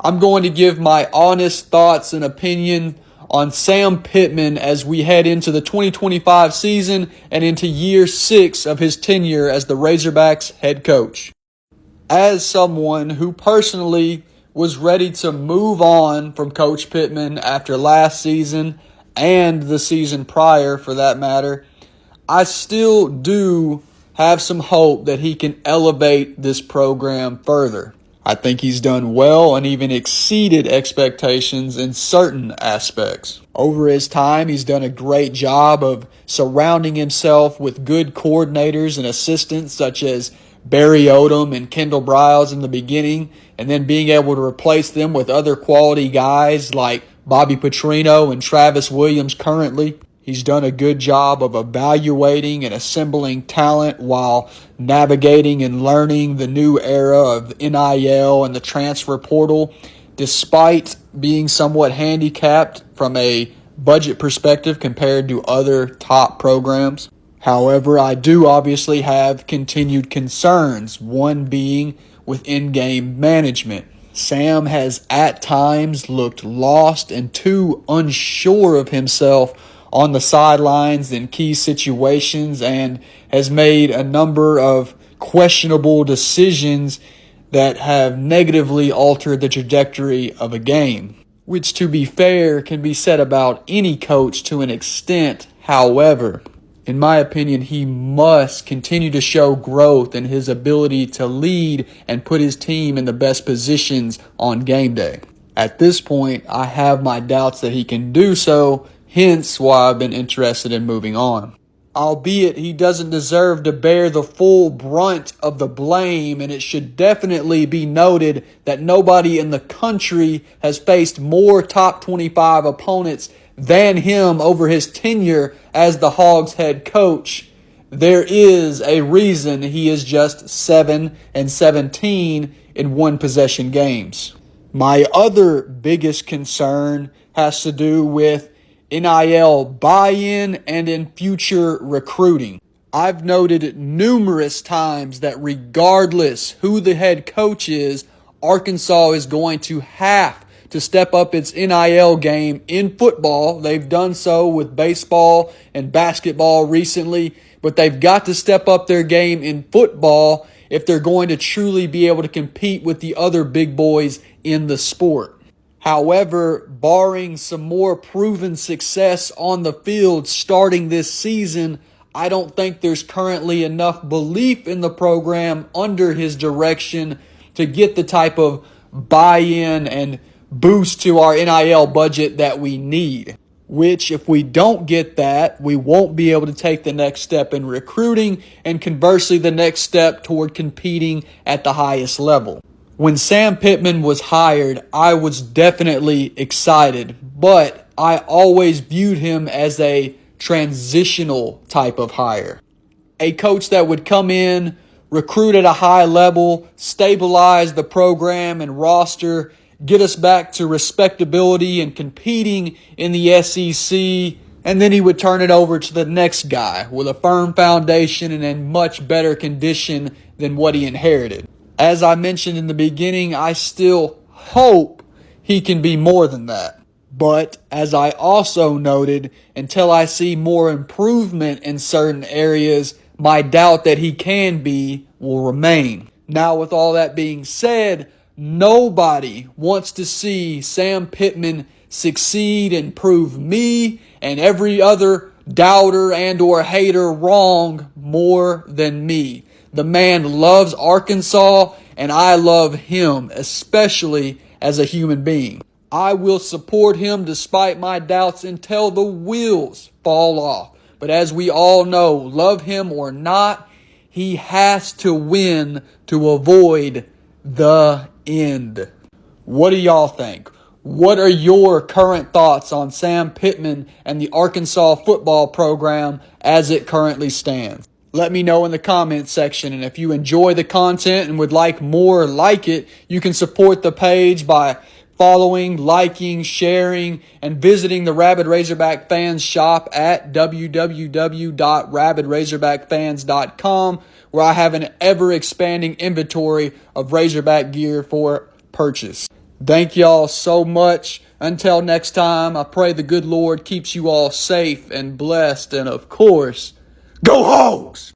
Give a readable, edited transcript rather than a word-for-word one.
I'm going to give my honest thoughts and opinion on Sam Pittman as we head into the 2025 season and into year 6 of his tenure as the Razorbacks head coach. As someone who personally was ready to move on from Coach Pittman after last season and the season prior for that matter, I still do have some hope that he can elevate this program further. I think he's done well and even exceeded expectations in certain aspects. Over his time, he's done a great job of surrounding himself with good coordinators and assistants such as Barry Odom and Kendall Briles in the beginning, and then being able to replace them with other quality guys like Bobby Petrino and Travis Williams currently. He's done a good job of evaluating and assembling talent while navigating and learning the new era of NIL and the transfer portal, despite being somewhat handicapped from a budget perspective compared to other top programs. However, I do obviously have continued concerns, one being with in-game management. Sam has at times looked lost and too unsure of himself on the sidelines in key situations and has made a number of questionable decisions that have negatively altered the trajectory of a game, which, to be fair, can be said about any coach to an extent. However, in my opinion, he must continue to show growth in his ability to lead and put his team in the best positions on game day. At this point, I have my doubts that he can do so, hence why I've been interested in moving on. Albeit he doesn't deserve to bear the full brunt of the blame, and it should definitely be noted that nobody in the country has faced more top 25 opponents than him over his tenure as the Hogs head coach. There is a reason he is just 7-17 in one possession games. My other biggest concern has to do with NIL buy-in and in future recruiting. I've noted numerous times that regardless who the head coach is, Arkansas is going to have to step up its NIL game in football. They've done so with baseball and basketball recently, but they've got to step up their game in football if they're going to truly be able to compete with the other big boys in the sport. However, barring some more proven success on the field starting this season, I don't think there's currently enough belief in the program under his direction to get the type of buy-in and boost to our NIL budget that we need. Which, if we don't get that, we won't be able to take the next step in recruiting and conversely the next step toward competing at the highest level. When Sam Pittman was hired, I was definitely excited, but I always viewed him as a transitional type of hire. A coach that would come in, recruit at a high level, stabilize the program and roster, get us back to respectability and competing in the SEC, and then he would turn it over to the next guy with a firm foundation and in much better condition than what he inherited. As I mentioned in the beginning, I still hope he can be more than that. But as I also noted, until I see more improvement in certain areas, my doubt that he can be will remain. Now, with all that being said, nobody wants to see Sam Pittman succeed and prove me and every other doubter and or hater wrong more than me. The man loves Arkansas, and I love him, especially as a human being. I will support him despite my doubts until the wheels fall off. But as we all know, love him or not, he has to win to avoid the end. What do y'all think? What are your current thoughts on Sam Pittman and the Arkansas football program as it currently stands? Let me know in the comments section, and if you enjoy the content and would like more like it, you can support the page by following, liking, sharing, and visiting the Rabid Razorback Fans shop at www.rabidrazorbackfans.com, where I have an ever-expanding inventory of Razorback gear for purchase. Thank y'all so much. Until next time, I pray the good Lord keeps you all safe and blessed. And of course, go Hogs!